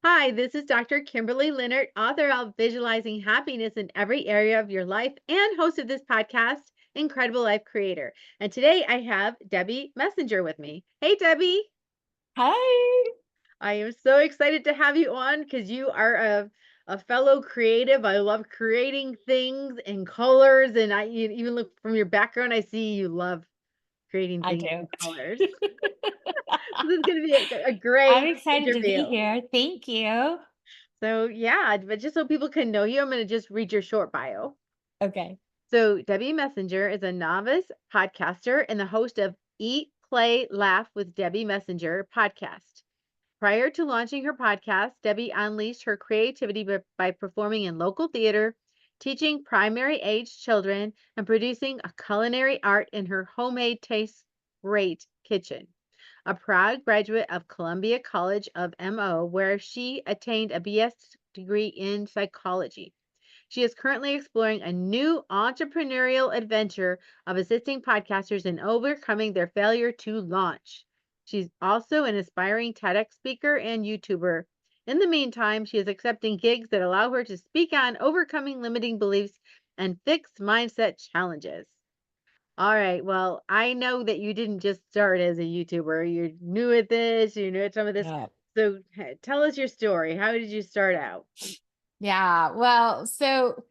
Hi, this is Dr. Kimberley Linert, author of Visualizing Happiness in Every Area of Your Life and host of this podcast, Incredible Life Creator. And today I have Debbie Messenger with me. Hey, Debbie. Hi. I am so excited to have you on because you are a fellow creative. I love creating things in colors. And even look from your background, I see you love creating I things do. in colors. So this is going to be a I'm great excited to be interview. here. Thank you. So, yeah, but just so people can know you, I'm going to just read your short bio. Okay. So, Debbie Messenger is a novice podcaster and the host of Eat, Play, Laugh with Debbie Messenger podcast. Prior to launching her podcast, Debbie unleashed her creativity by performing in local theater, teaching primary age children, and producing a culinary art in her homemade taste great kitchen. A proud graduate of Columbia College of MO, where she attained a BS degree in psychology. She is currently exploring a new entrepreneurial adventure of assisting podcasters in overcoming their failure to launch. She's also an aspiring TEDx speaker and YouTuber. In the meantime, she is accepting gigs that allow her to speak on overcoming limiting beliefs and fixed mindset challenges. All right. Well, I know that you didn't just start as a YouTuber. You're new at this, you're new at some of this. Yeah. So tell us your story. How did you start out? Yeah. Well, so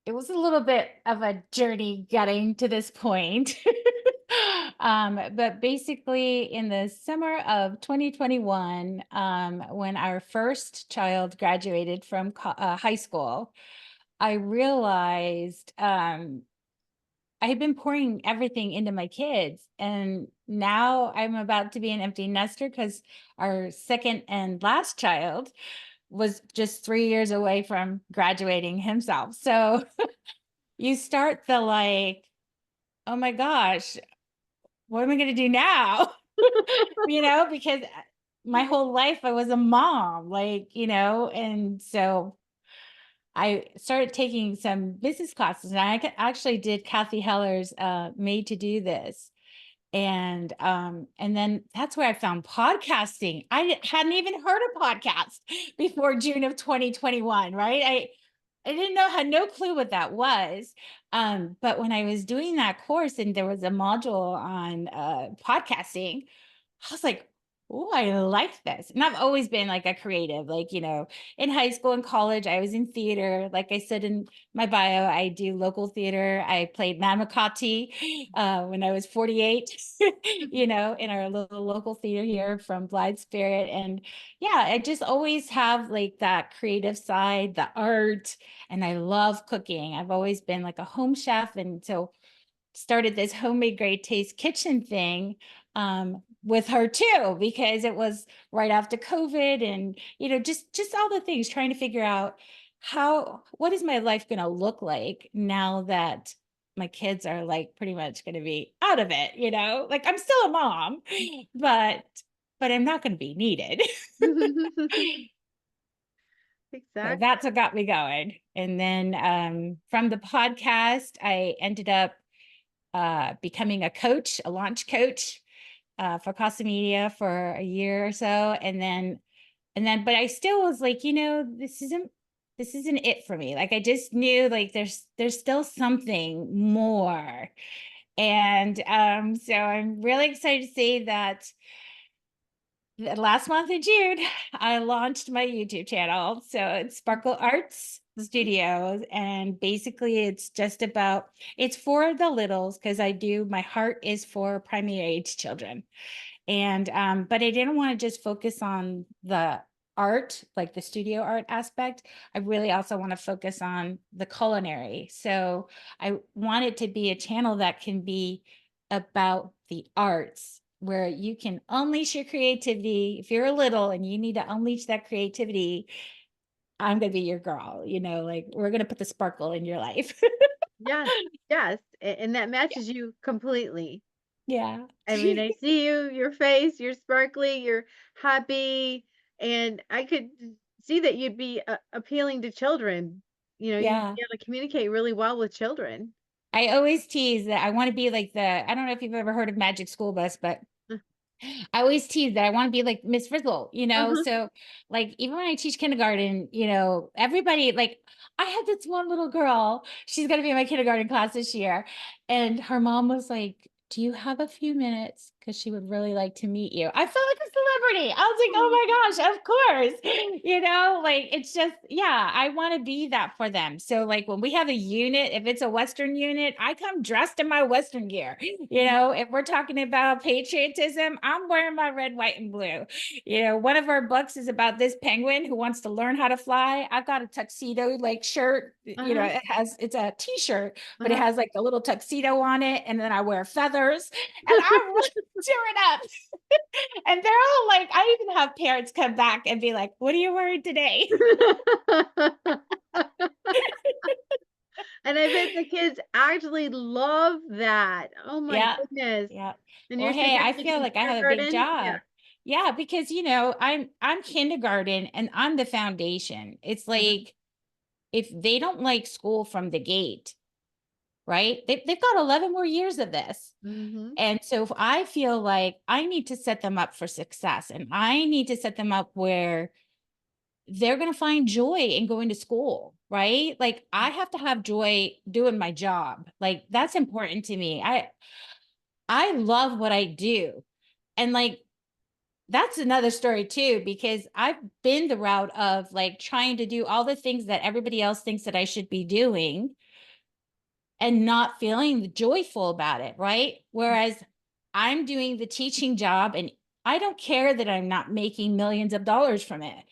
it was a little bit of a journey getting to this point. But basically, in the summer of 2021, when our first child graduated from high school, I realized I had been pouring everything into my kids, and now I'm about to be an empty nester because our second and last child was just 3 years away from graduating himself. So you start the like, oh my gosh, what am I going to do now? Because my whole life I was a mom, and so I started taking some business classes, and actually did Kathy Heller's Made to Do This. And then that's where I found podcasting. Hadn't even heard of podcast before June of 2021, right? I didn't know, had no clue what that was. But when I was doing that course and there was a module on podcasting, I was like, oh, I like this. And I've always been like a creative, in high school and college, I was in theater. Like I said in my bio, I do local theater. I played Mammakati when I was 48, in our little local theater here from Blythe Spirit. And yeah, I just always have like that creative side, the art, and I love cooking. I've always been like a home chef. And so started this homemade great taste kitchen thing with her too, because it was right after COVID, and just all the things, trying to figure out what is my life going to look like now that my kids are like pretty much going to be out of it, like I'm still a mom, but I'm not going to be needed. So Exactly. that's what got me going. And then from the podcast, I ended up becoming a coach, a launch coach for Casa Media for a year or so. But I still was like, this isn't it for me. Like I just knew like there's still something more. And so I'm really excited to say that last month in June, I launched my YouTube channel. So it's Sparkle Arts Studios. And basically it's for the littles, because my heart is for primary age children. And but I didn't want to just focus on the art, like the studio art aspect. I really also want to focus on the culinary. So I want it to be a channel that can be about the arts, where you can unleash your creativity. If you're a little and you need to unleash that creativity, I'm going to be your girl, like we're going to put the sparkle in your life. Yes, yes, and that matches you completely. Yeah. I mean, I see you, your face, you're sparkly, you're happy, and I could see that you'd be appealing to children. You'd Yeah. be able to communicate really well with children. I always tease that I want to be like I don't know if you've ever heard of Magic School Bus, but I always tease that I want to be like Miss Frizzle, Uh-huh. So, like, even when I teach kindergarten, everybody, like, I had this one little girl, she's going to be in my kindergarten class this year. And her mom was like, "Do you have a few minutes? Because she would really like to meet you." I felt like a celebrity. I was like, "Oh Aw. my gosh, of course." Like, it's just, yeah, I want to be that for them. So, like, when we have a unit, if it's a Western unit, I come dressed in my Western gear. If we're talking about patriotism, I'm wearing my red, white, and blue. One of our books is about this penguin who wants to learn how to fly. I've got a tuxedo like shirt. Uh-huh. It's a t-shirt, but it Uh-huh. has like a little tuxedo on it. And then I wear feathers and I really tear it up. And they're all like, I even have parents come back and be like, "What are you wearing today?" And I bet the kids actually love that. Oh my Yeah. goodness. Yeah. And Well, you're saying hey, you're I feel teaching like I have a big kindergarten? Yeah. job. Yeah, because I'm kindergarten and I'm the foundation. It's Uh-huh. like if they don't like school from the gate, right? They've got 11 more years of this. Mhm. And so if I feel like I need to set them up for success and I need to set them up where they're going to find joy in going to school, right? Like I have to have joy doing my job. Like that's important to me. I love what I do. And like that's another story too, because I've been the route of like trying to do all the things that everybody else thinks that I should be doing and not feeling joyful about it, right? Whereas I'm doing the teaching job and I don't care that I'm not making millions of dollars from it.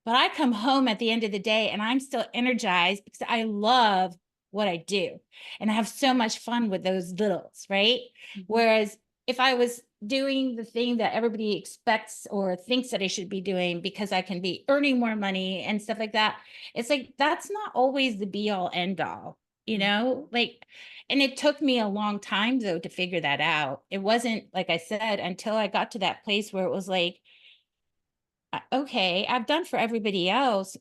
But I come home at the end of the day and I'm still energized because I love what I do. And I have so much fun with those littles, right? Mhm. Whereas if I was doing the thing that everybody expects or thinks that I should be doing because I can be earning more money and stuff like that, it's like that's not always the be all end all, Mhm. Like, and it took me a long time though to figure that out. It wasn't, like I said, until I got to that place where it was like, okay, I've done for everybody else.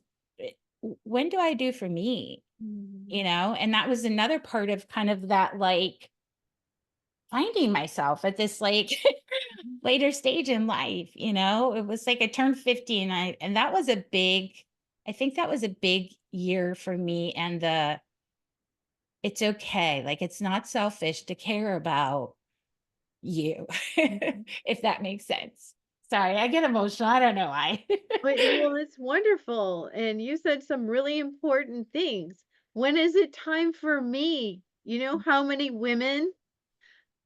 When do I do for me? Mhm. And that was another part of kind of that like finding myself at this like Mhm. later stage in life. It was like I turned 50 and that was a big, I think that was a big year for me. And it's okay. Like it's not selfish to care about you, Mhm. if that makes sense. Sorry, I get emotional. I don't know why. Well, it's wonderful, and you said some really important things. When is it time for me? You know how many women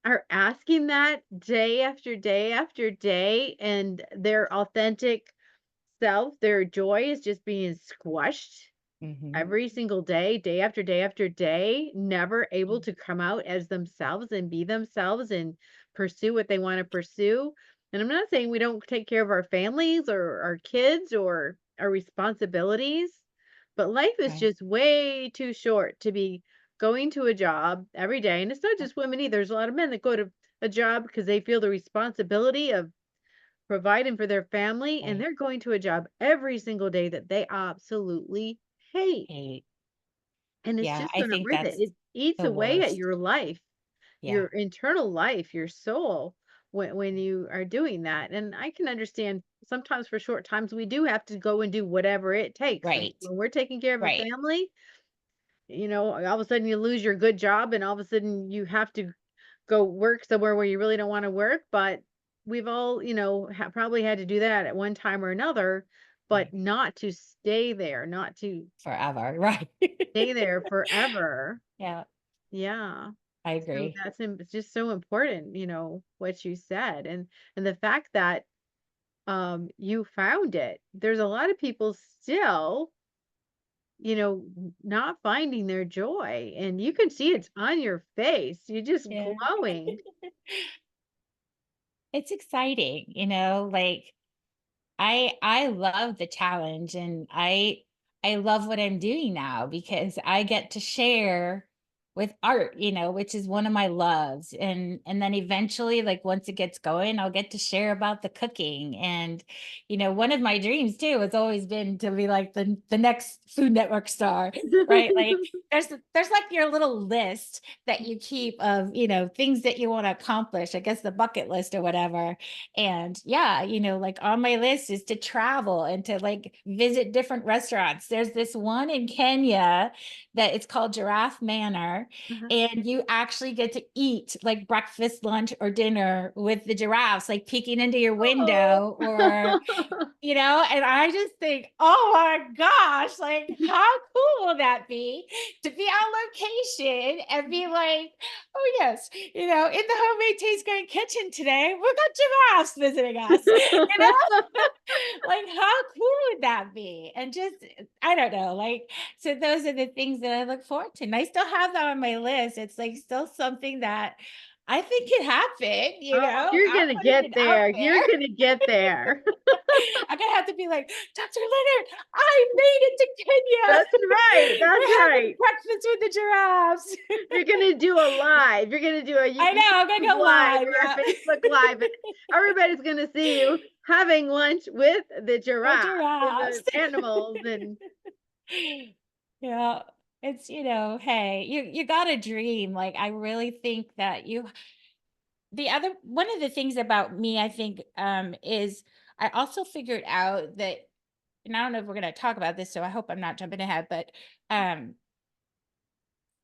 are asking that day after day after day, and their authentic self, their joy is just being squashed Mhm. every single day, day after day after day, never able to come out as themselves and be themselves and pursue what they want to pursue. And I'm not saying we don't take care of our families or our kids or our responsibilities, but life is Right. just way too short to be going to a job every day. And it's not Yeah. just women either. There's a lot of men that go to a job because they feel the responsibility of providing for their family, and Right. they're going to a job every single day that they absolutely hate. Hate. And it's Yeah, just I not think worth it. that's It eats the away at worst. your life, Yeah. your internal life, your soul when you are doing that. And I can understand sometimes for short times we do have to go and do whatever it takes. Like Right. when we're taking care of a Right. family, all of a sudden you lose your good job and all of a sudden you have to go work somewhere where you really don't want to work. But we've all, probably had to do that at one time or another, but Right. not to stay there, not to Forever. Right. stay there forever. Yeah, Yeah. I So agree. it's just so important, what you said. And the fact that you found it. There's a lot of people still, not finding their joy. And you can see it's on your face. You're just Yeah. glowing. It's exciting, like I love the challenge and I love what I'm doing now because I get to share with art, which is one of my loves. And then eventually, like once it gets going, I'll get to share about the cooking. And, one of my dreams too has always been to be like the next Food Network star, right? Like there's like your little list that you keep of, things that you want to accomplish, I guess the bucket list or whatever. And yeah, like on my list is to travel and to like visit different restaurants. There's this one in Kenya that it's called Giraffe Manor, Uh-huh. and you actually get to eat like breakfast, lunch, or dinner with the giraffes, like peeking into your Oh. window, or and I just think, oh my gosh, like how cool will that be to be on location and be like, oh yes, in the Homemade Taste Great kitchen today, we've got giraffes visiting us, like how cool would that be? And just, I don't know, like, so those are the things that I look forward to. And I still have that on my list. It's like still something that I think could happen, Oh, you're I'm gonna putting get it out there. You're there. gonna get there. I'm gonna have to be like, Dr. Leonard, I made it to Kenya. That's right. That's We're having right. breakfast with the giraffes. You're gonna do a live. You're gonna do a I know, I'm gonna YouTube go live live. or a Yeah. Facebook live, and everybody's gonna see you having lunch with the The giraffes and giraffes. the animals and Yeah. It's, hey, you got to dream. Like I really think that the other one of the things about me, I think, is I also figured out that, and I don't know if we're going to talk about this, so I hope I'm not jumping ahead, but um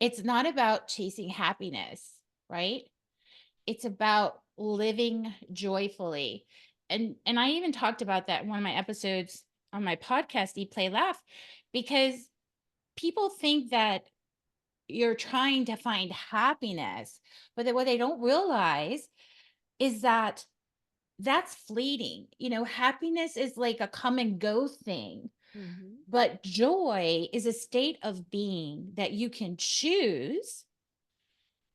it's not about chasing happiness, right? It's about living joyfully. And I even talked about that in one of my episodes on my podcast, Eat Play Laugh, because people think that you're trying to find happiness, but what they don't realize is that that's fleeting. Happiness is like a come and go thing, Mhm. but joy is a state of being that you can choose,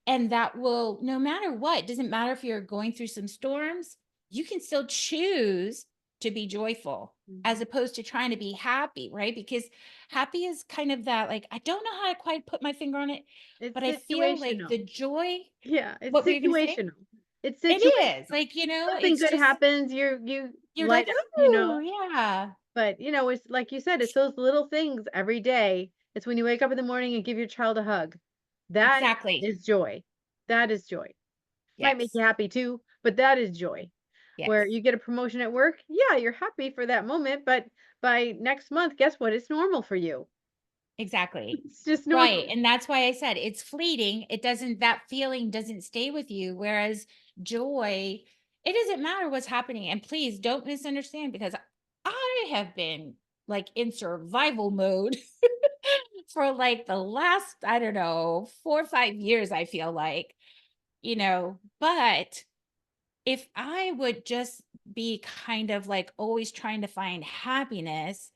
and that will, no matter what, doesn't matter if you're going through some storms, you can still choose to be joyful as Mhm. opposed to trying to be happy, right? Because happy is kind of that, like, I don't know how to quite put my finger on it, It's but I feel like the situational. joy. Yeah, it's What were you going to say? situational. It's It is situational. like, Something it's good just, happens, you you're light like, up, oh yeah, but it's like you said, it's those little things every day. It's when you wake up in the morning and give your child a hug. That exactly. is joy. That is joy. Might make Yes. you happy too, but that is joy. Where Yes. you get a promotion at work, yeah, you're happy for that moment, but by next month, guess what? It's normal for you. Exactly. It's just Right, normal. and that's why I said it's fleeting. It doesn't, that feeling doesn't stay with you, whereas joy, it doesn't matter what's happening, and please don't misunderstand, because I have been, like, in survival mode for, like, the last, I don't know, 4 or 5 years, I feel like, but if I would just be kind of, like, always trying to find happiness,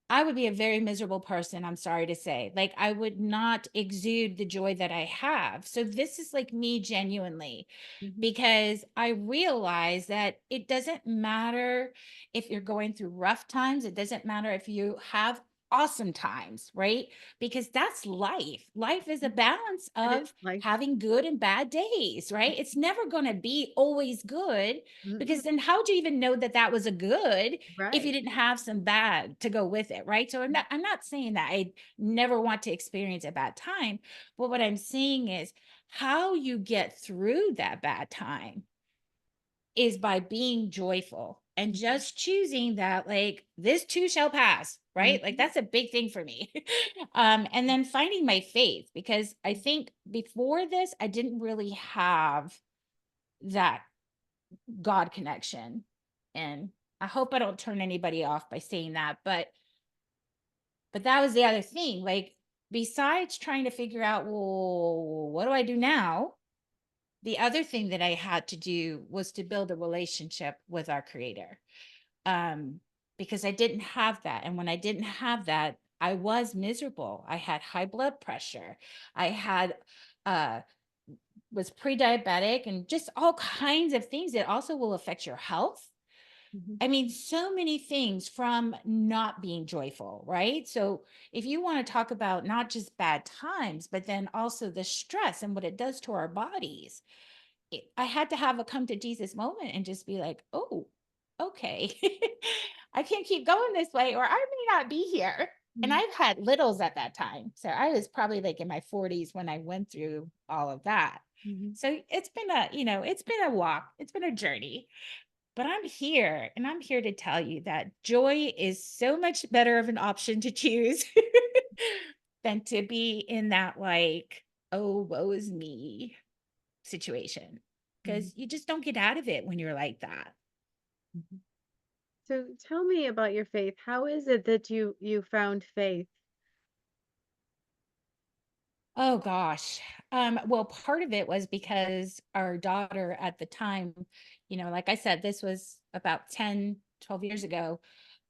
I would be a very miserable person, I'm sorry to say. Like, I would not exude the joy that I have. So this is like me genuinely, Mhm. because I realize that it doesn't matter if you're going through rough times, it doesn't matter if you have awesome times, right? Because that's life. Life is a Mhm. balance It is of life. having good and bad days, right? It's never going to be always good, Mm-mm. because then how do you even know that that was a good if you Right. didn't have some bad to go with it, right? So I'm not saying that I never want to experience a bad time, but what I'm saying is how you get through that bad time is by being joyful and Mhm. just choosing that, like, this too shall pass, right? Like Mhm. that's a big thing for me. And then finding my faith, because I think before this I didn't really have that God connection. And I hope I don't turn anybody off by saying that, but that was the other thing. Like, besides trying to figure out, well, what do I do now? The other thing that I had to do was to build a relationship with our creator. Um, because I didn't have that. And when I didn't have that, I was miserable. I had high blood pressure. I had uh was pre-diabetic, and just all kinds of things that also will affect your health. Mhm. I mean, so many things from not being joyful, right? So, if you want to talk about not just bad times, but then also the stress and what it does to our bodies, I had to have a come to Jesus moment and just be like, oh, okay, I can't keep going this way, or I may not be here. And Mhm. I've had littles at that time. So I was probably like in my 40s when I went through all of that. Mhm. So it's been a, it's been a walk, it's been a journey, but I'm here and I'm here to tell you that joy is so much better of an option to choose than to be in that, like, oh, woe is me situation, Mhm. because you just don't get out of it when you're like that. Mhm. So tell me about your faith. How is it that you found faith? Oh gosh. Well, part of it was because our daughter at the time, like I said, this was about 10, 12 years ago.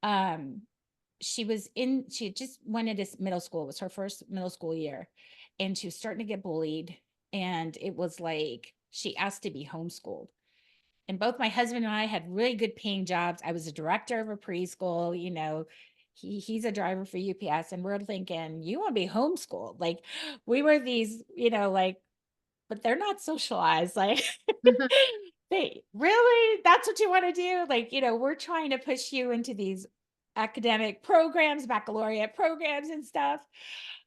Um, she had just went into middle school. It was her first middle school year, and she was starting to get bullied. And it was like she asked to be homeschooled. And both my husband and I had really good paying jobs. I was a director of a preschool, he's a driver for UPS, and we're thinking, you want to be homeschooled. Like, we were these, like, but they're not socialized. Like, they really, that's what you want to do? Like, we're trying to push you into these academic programs, baccalaureate programs and stuff.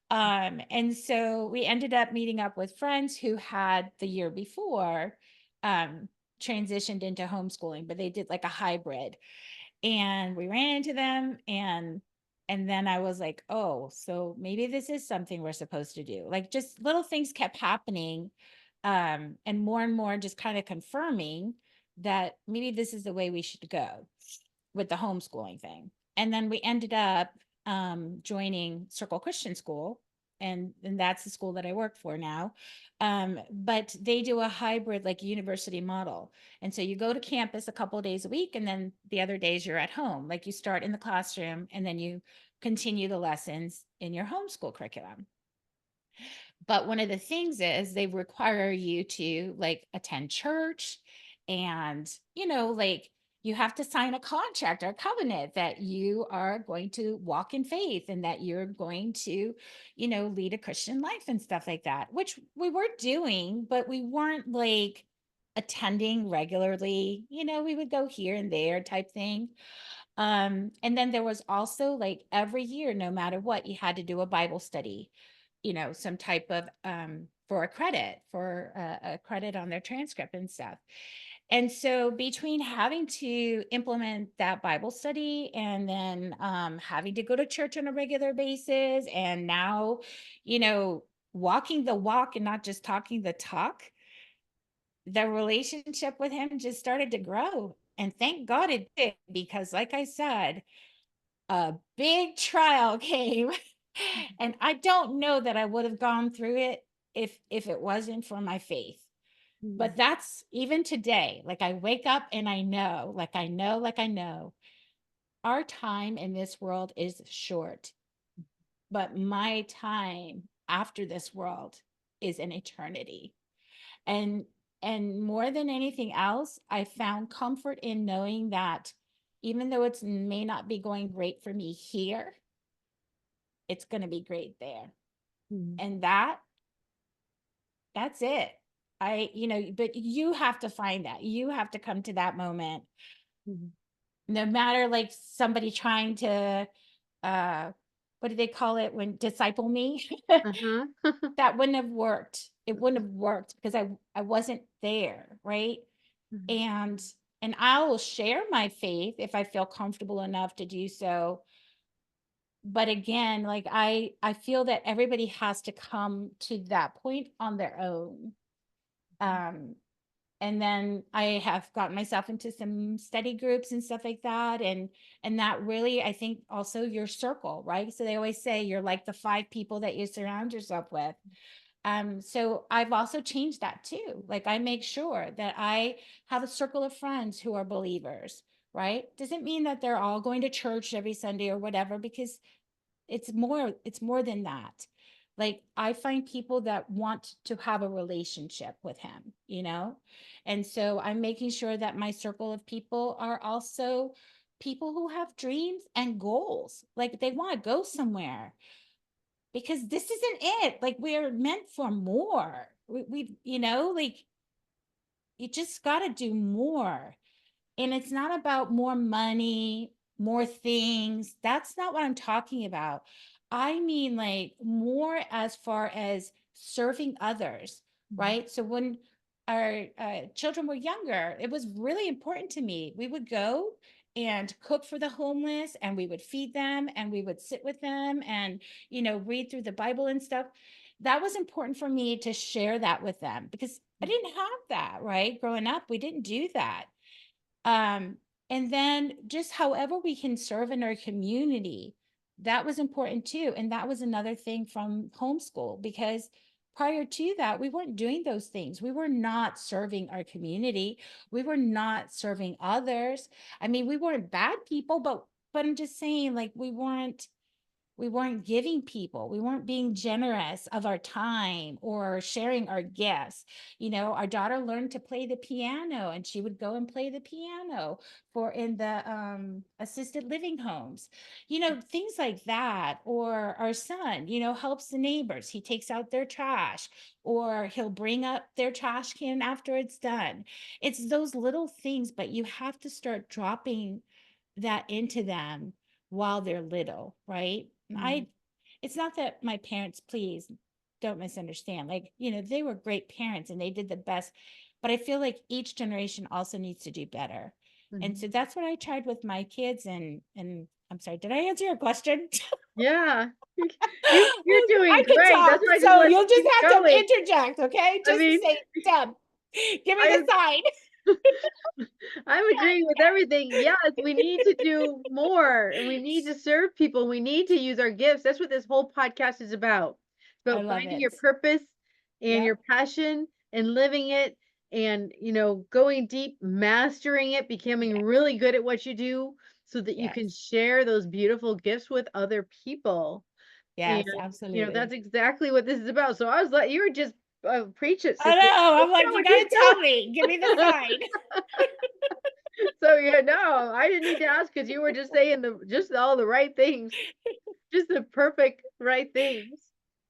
And so we ended up meeting up with friends who had the year before um transitioned into homeschooling, but they did like a hybrid. And we ran into them, and then I was like, oh, so maybe this is something we're supposed to do. Like, just little things kept happening, and more just kind of confirming that maybe this is the way we should go with the homeschooling thing. And then we ended up joining Circle Christian School, and that's the school that I work for now. But they do a hybrid, like, university model. And so you go to campus a couple of days a week, and then the other days you're at home. Like, you start in the classroom and then you continue the lessons in your homeschool curriculum. But one of the things is they require you to, like, attend church, and, like, you have to sign a contract or covenant that you are going to walk in faith and that you're going to, lead a Christian life and stuff like that, which we were doing, but we weren't like attending regularly. We would go here and there type thing. And then there was also, like, every year, no matter what, you had to do a Bible study, some type of for a credit on their transcript and stuff. And so between having to implement that Bible study, and then having to go to church on a regular basis, and now, walking the walk and not just talking the talk, the relationship with him just started to grow. And thank God it did, because, like I said, a big trial came. And I don't know that I would have gone through it if it wasn't for my faith. But Mhm. that's even today. Like, I wake up and I know, like I know, our time in this world is short, but my time after this world is an eternity. And more than anything else, I found comfort in knowing that even though it may not be going great for me here, it's going to be great there. Mhm. And that's it. But you have to find that. You have to come to that moment. Mhm. No matter, like, somebody trying to uh what do they call it, when disciple me? Uh-huh. That wouldn't have worked. It wouldn't have worked because I wasn't there, right? Mhm. And I will share my faith if I feel comfortable enough to do so. But again, like, I feel that everybody has to come to that point on their own. Um and then I have gotten myself into some study groups and stuff like that, and that really, I think, also your circle, right? So they always say you're like the five people that you surround yourself with. So I've also changed that too. Like, I make sure that I have a circle of friends who are believers, right? Doesn't mean that they're all going to church every Sunday or whatever, because it's more than that. Like, I find people that want to have a relationship with him, you know? And so I'm making sure that my circle of people are also people who have dreams and goals. Like, they want to go somewhere because this isn't it. Like, we're meant for more. Like, you just got to do more. And it's not about more money, more things. That's not what I'm talking about. I mean, like, more as far as serving others, Mhm. right? So when our children were younger, it was really important to me. We would go and cook for the homeless, and we would feed them, and we would sit with them and, read through the Bible and stuff. That was important for me to share that with them because I didn't have that, right? Growing up, we didn't do that. Um, and then just however we can serve in our community, that was important too. And that was another thing from homeschool because prior to that, we weren't doing those things. We were not serving our community. We were not serving others. I mean, we weren't bad people, but I'm just saying, like, we weren't giving people, we weren't being generous of our time or sharing our gifts. Our daughter learned to play the piano, and she would go and play the piano for in the assisted living homes, things like that. Or our son, helps the neighbors. He takes out their trash, or he'll bring up their trash can after it's done. It's those little things, but you have to start dropping that into them while they're little, right? And Mhm. it's not that my parents, please don't misunderstand. Like, they were great parents and they did the best, but I feel like each generation also needs to do better. And Mhm. so that's what I tried with my kids. And I'm sorry, did I answer your question? Yeah. You're I doing can great. That's talk, why I just so let you'll you just keep have to going. interject, okay? I Just to mean, say, Deb, give me I the sign. I'm agreeing with everything. Yes, we need to do more and we need to serve people. We need to use our gifts. That's what this whole podcast is about. It's I about love finding it. your purpose and Yep. your passion and living it and, going deep, mastering it, becoming Yeah. really good at what you do so that you can Yes. share those beautiful gifts with other people. And, Yes, that's absolutely. exactly what this is about. So I was like, you were just preach it, I sister. know. I'm like, you Keep gotta tell me. Give me the going. sign. So, yeah, no, I didn't need to ask because you were just saying just all the right things, just the perfect right things.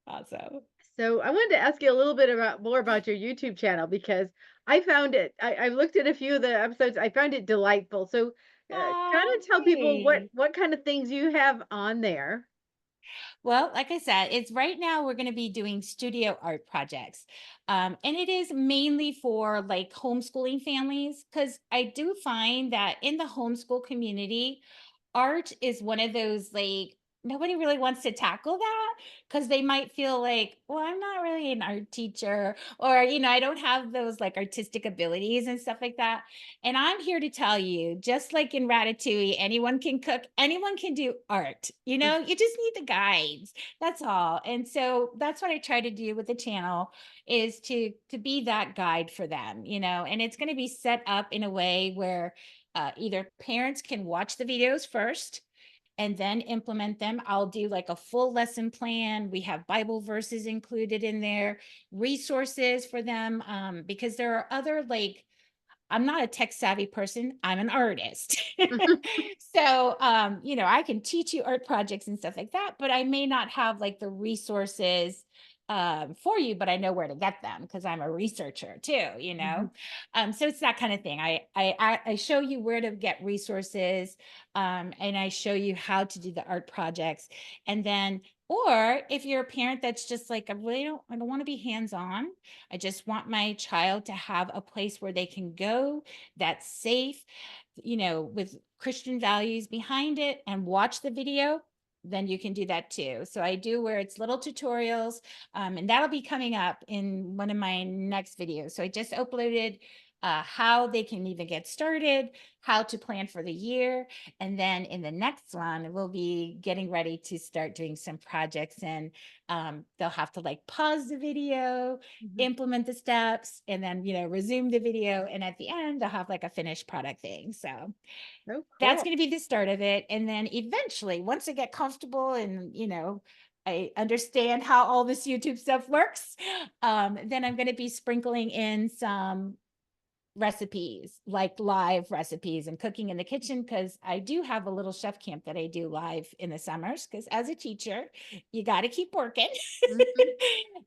Awesome. So I wanted to ask you a little bit more about your YouTube channel because I found it. I looked at a few of the episodes. I found it delightful. So, kind Oh, of tell people what thanks. what kind of things you have on there. Well, like I said, it's right now we're going to be doing studio art projects. And it is mainly for like homeschooling families because I do find that in the homeschool community, art is one of those, like, nobody really wants to tackle that because they might feel like, well, I'm not really an art teacher, or, I don't have those like artistic abilities and stuff like that. And I'm here to tell you, just like in Ratatouille, anyone can cook, anyone can do art. You just need the guides. That's all. And so that's what I try to do with the channel, is to be that guide for them, and it's going to be set up in a way where either parents can watch the videos first and then implement them. I'll do like a full lesson plan. We have Bible verses included in there, resources for them, because there are other, like, I'm not a tech savvy person. I'm an artist. So, I can teach you art projects and stuff like that, but I may not have like the resources for you, but I know where to get them because I'm a researcher too. Mhm. So it's that kind of thing. I show you where to get resources, and I show you how to do the art projects. And then, or if you're a parent that's just like, I don't want to be hands on. I just want my child to have a place where they can go that's safe, with Christian values behind it, and watch the video, then you can do that too. So I do where it's little tutorials, and that'll be coming up in one of my next videos. So I just uploaded how they can even get started, how to plan for the year. And then in the next one, we'll be getting ready to start doing some projects, and they'll have to like pause the video, Mhm. implement the steps, and then, resume the video. And at the end, they'll have like a finished product thing. So Oh, that's cool. going to be the start of it. And then eventually, once I get comfortable and, I understand how all this YouTube stuff works. Then I'm going to be sprinkling in some recipes, like live recipes and cooking in the kitchen, because I do have a little chef camp that I do live in the summers, because as a teacher, you got to keep working. Mhm.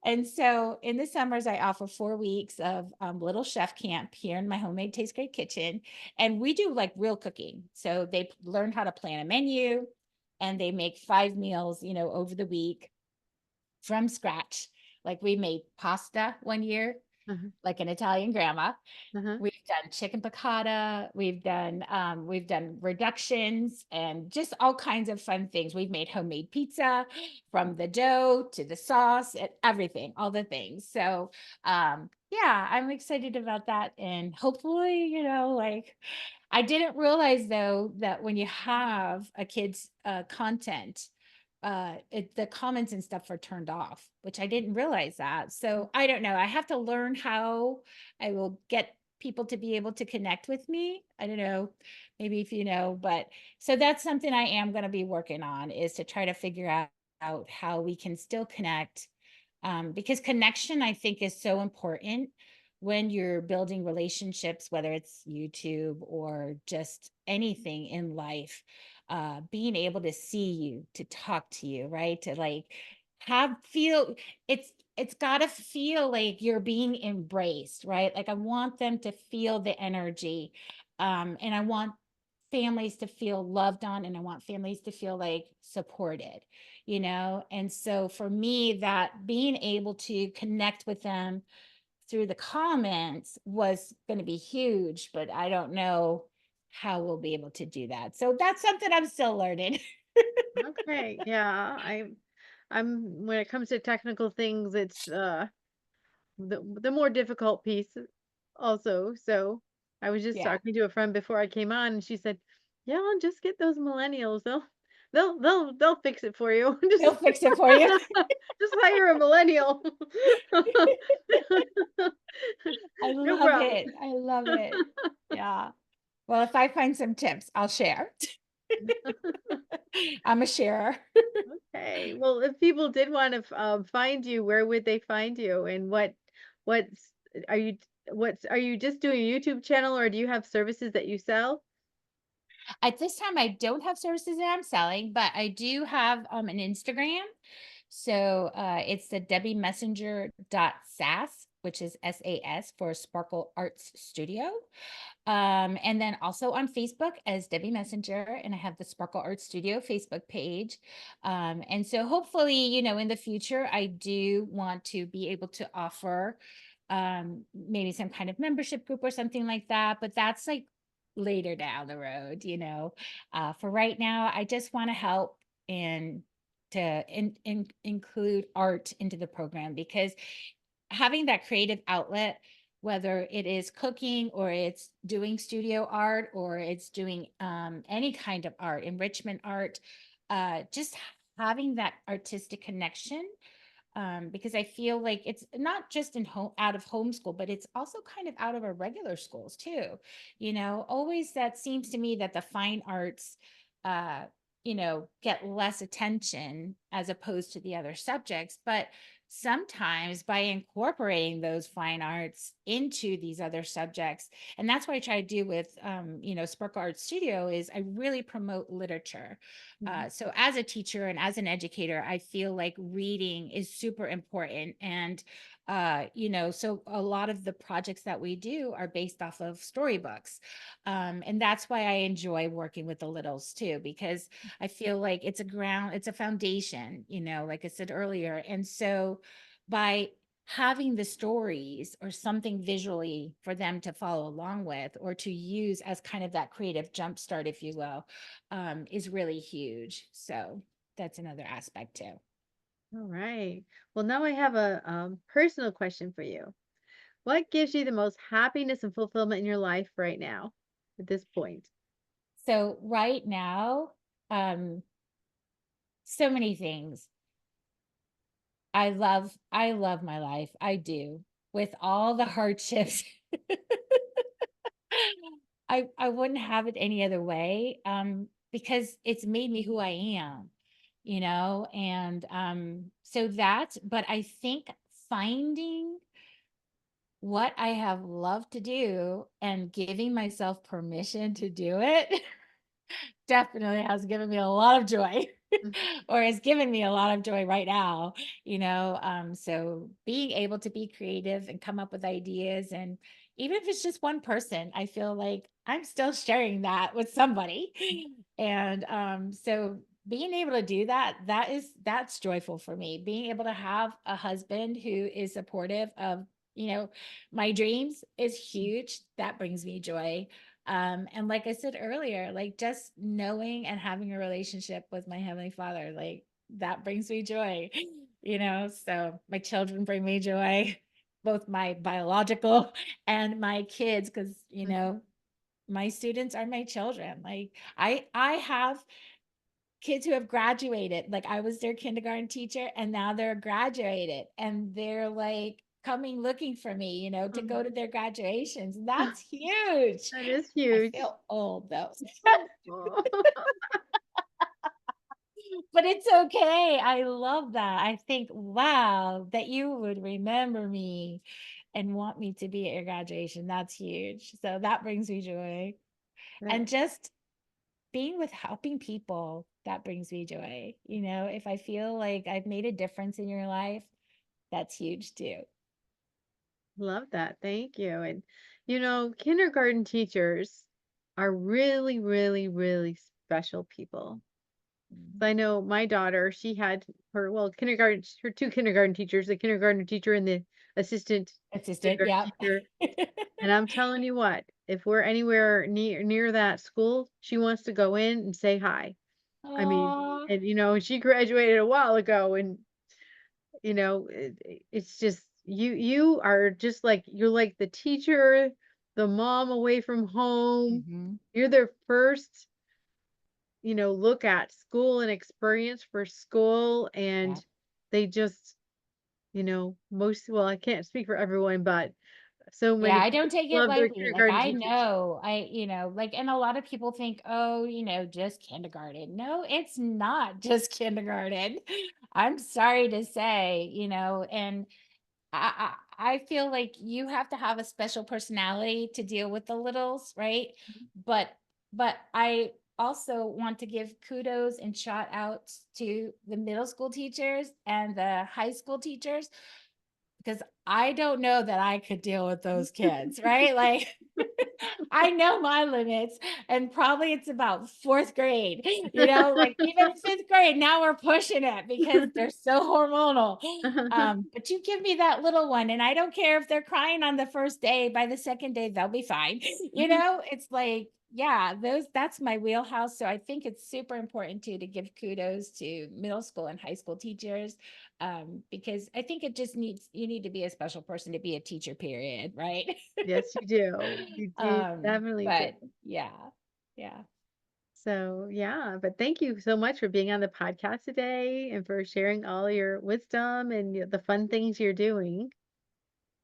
And so in the summers, I offer 4 weeks of little chef camp here in my homemade Taste Great kitchen. And we do like real cooking. So they learn how to plan a menu and they make 5 meals, over the week from scratch. Like we made pasta one year, Uh-huh. like an Italian grandma. Uh-huh. We've done chicken piccata, we've done reductions and just all kinds of fun things. We've made homemade pizza from the dough to the sauce and everything, all the things. So yeah, I'm excited about that. And hopefully, like I didn't realize though that when you have a kid's content, the comments and stuff are turned off, which I didn't realize that. So I don't know. I have to learn how I will get people to be able to connect with me. I don't know, maybe if you know, but so that's something I am going to be working on, is to try to figure out how we can still connect, because connection, I think, is so important when you're building relationships, whether it's YouTube or just anything in life. Being able to see you, to talk to you, right? To like feel it's got to feel like you're being embraced, right? Like I want them to feel the energy, and I want families to feel loved on, and I want families to feel like supported, and so for me, that being able to connect with them through the comments was going to be huge, but I don't know how we'll be able to do that. So that's something I'm still learning. Okay. Yeah. I'm when it comes to technical things, it's the more difficult piece also. So I was just Yeah, talking to a friend before I came on and she said, "Yeah, I'll just get those millennials. They'll fix it for you. they'll fix it for you. Just hire a millennial." I No love problem. it. I love it. Yeah. Well, if I find some tips, I'll share. I'm a sharer. Okay. Well, if people did want to find you, where would they find you? And what's are you what's are you just doing a YouTube channel or do you have services that you sell? At this time, I don't have services that I'm selling, but I do have an Instagram. So it's the Debbie Messenger .sas, which is SAS for Sparkle Arts Studio. And then also on Facebook as Debbie Messenger, and I have the Sparkle Art Studio Facebook page. And so hopefully, in the future, I do want to be able to offer maybe some kind of membership group or something like that. But that's like later down the road. For right now, I just want to help and to include art into the program, because having that creative outlet, whether it is cooking or it's doing studio art or it's doing any kind of art, enrichment art, just having that artistic connection, because I feel like it's not just in home out of homeschool, but it's also kind of out of our regular schools too. Always that seems to me that the fine arts, uh, get less attention as opposed to the other subjects. But sometimes by incorporating those fine arts into these other subjects, and that's what I try to do with, Sparkle Art Studio, is I really promote literature. Mhm. So as a teacher and as an educator, I feel like reading is super important. And, so a lot of the projects that we do are based off of storybooks. And that's why I enjoy working with the littles too, because I feel like it's a foundation, like I said earlier. And so by having the stories or something visually for them to follow along with, or to use as kind of that creative jumpstart, if you will, is really huge. So that's another aspect too. All right. Well, now I have a personal question for you. What gives you the most happiness and fulfillment in your life right now at this point? So right now, um, so many things. I love my life. I do. With all the hardships, I wouldn't have it any other way, because it's made me who I am. and so that, but I think finding what I have loved to do and giving myself permission to do it definitely has given me a lot of joy Mhm. or has given me a lot of joy right now, so being able to be creative and come up with ideas, and even if it's just one person, I feel like I'm still sharing that with somebody. And so being able to do that, that's joyful for me. Being able to have a husband who is supportive of, my dreams is huge. That brings me joy. And like I said earlier, like just knowing and having a relationship with my Heavenly Father, like that brings me joy, So my children bring me joy, both my biological and my kids, because, Mhm. my students are my children. Like I have kids who have graduated. Like I was their kindergarten teacher and now they're graduated and they're like coming looking for me, to go to Mhm. their graduations. That's huge. That is I huge. feel old though. Oh. But it's okay. I love that. I think, wow, that you would remember me and want me to be at your graduation. That's huge. So that brings me joy. That And just being with helping people, that brings me joy. If I feel like I've made a difference in your life, that's huge too. love that. Thank you. And kindergarten teachers are really, really, really special people. Mm. So I know my daughter, she had her two kindergarten teachers, the kindergarten teacher and the assistant Assistant, kindergarten yeah. teacher. And I'm telling you what, if we're anywhere near that school, she wants to go in and say hi. I mean, Aw. and she graduated a while ago, and it's just you are just like you're like the teacher, the mom away from home. Mhm. You're their first, look at school and experience for school, Yeah. and they just, I can't speak for everyone, but so Yeah, many I don't people take it love their lightly. Like kindergarten I teachers. know, like, and a lot of people think, oh, just kindergarten. No, it's not just kindergarten. I'm sorry to say, and I feel like you have to have a special personality to deal with the littles, right? But I also want to give kudos and shout outs to the middle school teachers and the high school teachers because I don't know that I could deal with those kids, right? Like I know my limits, and probably it's about fourth grade, like even fifth grade. Now we're pushing it because they're so hormonal. But you give me that little one, and I don't care if they're crying on the first day, by the second day, they'll be fine. It's like, yeah, that's my wheelhouse. So I think it's super important too to give kudos to middle school and high school teachers because I think it just you need to be a special person to be a teacher, period, right? Yes, you do. You definitely do. But yeah, yeah. So, yeah, but thank you so much for being on the podcast today and for sharing all your wisdom and the fun things you're doing.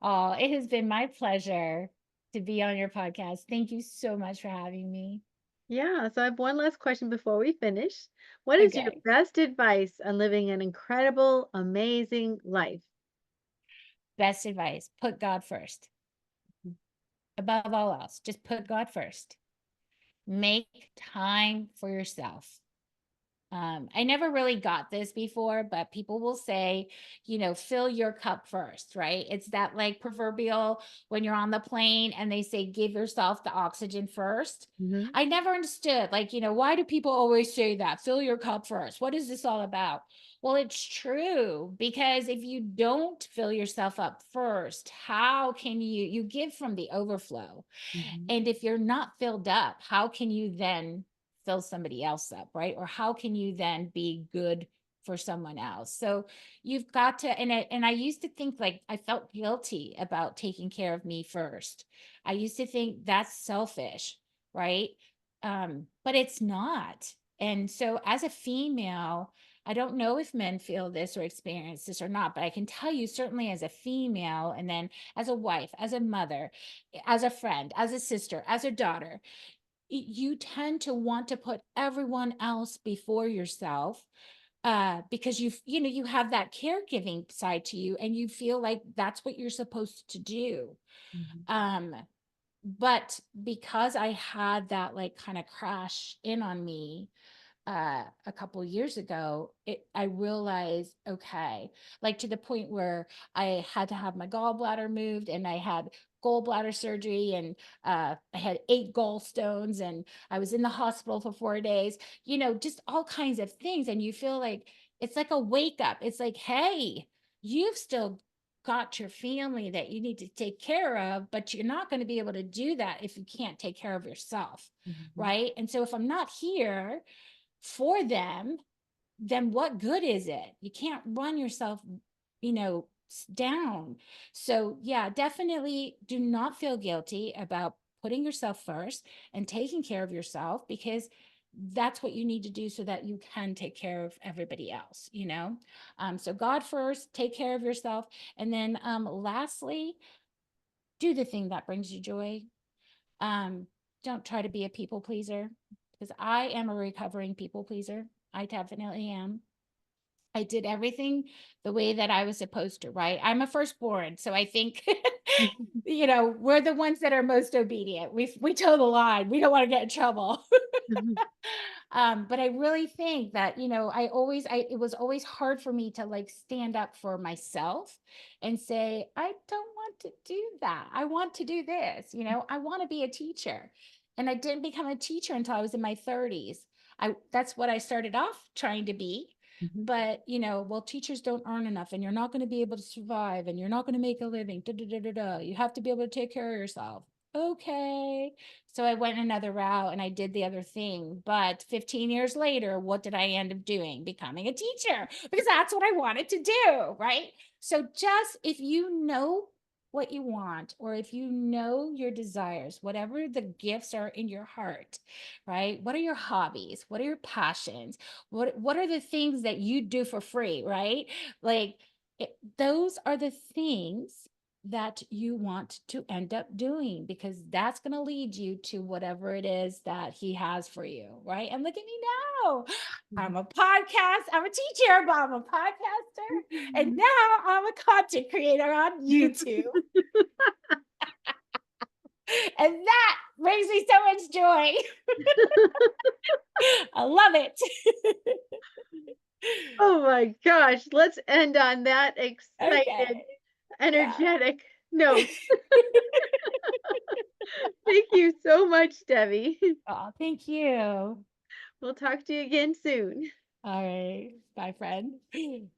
Oh, it has been my pleasure to be on your podcast. Thank you so much for having me. Yeah, so I have one last question before we finish. What is your Okay. best advice on living an incredible, amazing life? Best advice, put God first. Above all else, just put God first. Make time for yourself. I never really got this before, but people will say, fill your cup first, right? It's that like proverbial when you're on the plane and they say, give yourself the oxygen first. Mhm. I never understood, like, why do people always say that? Fill your cup first. What is this all about? Well, it's true because if you don't fill yourself up first, how can you give from the overflow? Mhm. And if you're not filled up, how can you then fill somebody else up, right? Or how can you then be good for someone else? So you've got to, and I used to think like I felt guilty about taking care of me first. I used to think that's selfish, right? But it's not. And so as a female, I don't know if men feel this or experience this or not, but I can tell you certainly as a female, and then as a wife, as a mother, as a friend, as a sister, as a daughter, you tend to want to put everyone else before yourself. because you have that caregiving side to you, and you feel like that's what you're supposed to do. Mhm. Um, but because I had that like kind of crash in on me, a couple years ago, I realized, okay, like to the point where I had to have my gallbladder moved, and I had gallbladder surgery, and I had 8 gallstones, and I was in the hospital for 4 days, just all kinds of things. And you feel like it's like a wake up. It's like, hey, you've still got your family that you need to take care of, but you're not going to be able to do that if you can't take care of yourself. Mhm. Right. And so if I'm not here for them, then what good is it? You can't run yourself, down. So, yeah, definitely do not feel guilty about putting yourself first and taking care of yourself, because that's what you need to do so that you can take care of everybody else. So God first, take care of yourself. And then lastly, do the thing that brings you joy. um, don't try to be a people pleaser, because I am a recovering people pleaser. I definitely am. I did everything the way that I was supposed to, right? I'm a firstborn, so I think we're the ones that are most obedient. We toe the line. We don't want to get in trouble. Mhm. But I really think that, it was always hard for me to like stand up for myself and say, I don't want to do that. I want to do this, I want to be a teacher. And I didn't become a teacher until I was in my 30s. That's what I started off trying to be. Mhm. But, well, teachers don't earn enough, and you're not going to be able to survive, and you're not going to make a living. Da, da, da, da, da. You have to be able to take care of yourself. Okay. So I went another route and I did the other thing. But 15 years later, what did I end up doing? Becoming a teacher, because that's what I wanted to do. Right. So just if you know what you want, or if you know your desires, whatever the gifts are in your heart, right? What are your hobbies? What are your passions? What are the things that you do for free, right? Like those are the things that you want to end up doing, because that's going to lead you to whatever it is that he has for you, right? And look at me now. I'm a podcast, I'm a teacher, but I'm a podcaster, and Mhm. now I'm a content creator on YouTube. And that brings me so much joy. I love it. Oh my gosh, let's end on that excited, Okay. Yeah. energetic note. Thank you so much, Debbie. Oh, thank you. We'll talk to you again soon. All right. Bye, friend.